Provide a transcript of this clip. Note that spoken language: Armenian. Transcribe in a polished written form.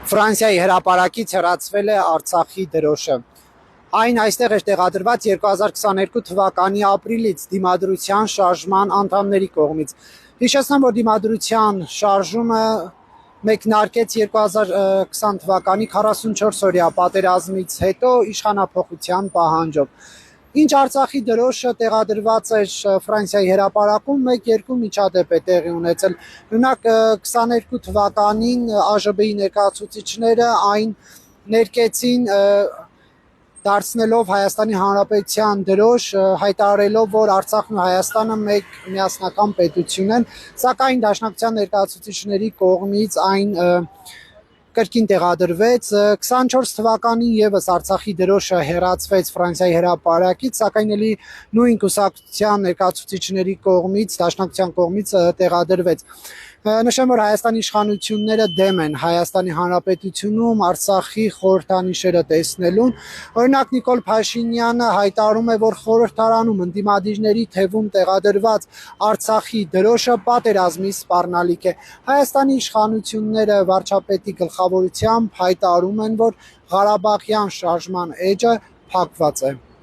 Ֆրանսիայի հրապարակից հեռացվել է Արցախի դրոշը։ Այն այստեղ էր տեղադրված 2022 թվականի ապրիլից դիմադրության շարժման անդամների կողմից։ Հիշեցնեմ, որ դիմադրության շարժումը մեկնարկեց 2020 թվականի 44-օրյա պատերազմից հետո իշխանափոխության պահանջով։ Ինչ Արցախի դրոշը տեղադրված էր Ֆրանսիայի հրապարակում, 1-2 միջադեպ է տեղի ունեցել։ Օրինակ 22 թվականին ԱԺԲ-ի ներկայացուցիչները այն ներկեցին դարձնելով Հայաստանի Հանրապետության դրոշ, հայտարարելով, որ Արցախն ու Հայաստանը մեկ միասնական պետություն են, սակայն Դաշնակցության ներկայացուցիչների կողմից այն կրկին տեղադրվեց։ 24 թվականին եւս Արցախի դրոշը հեռացվեց Ֆրանսիայի հրապարակից, սակայն ելի նույն կուսակցության ներկայացուցիչների կողմից, Դաշնակցության կողմից տեղադրվեց։ Նշեմ, որ Հայաստանի իշխանությունները դեմ են Հայաստանի Հանրապետությունում Արցախի խորհրդանիշերը տեսնելուն։ Օրինակ Նիկոլ Փաշինյանը հայտարարում է, որ խորհրդարանում ընդդիմադիրների թևում տեղադրված Արցախի դրոշը պատերազմի սպառնալիք է։ Հայաստանի իշխանությունները վարչապետի գլխավորությամբ հայտարարում են, որ Ղարաբաղյան շարժման էջը փակված է։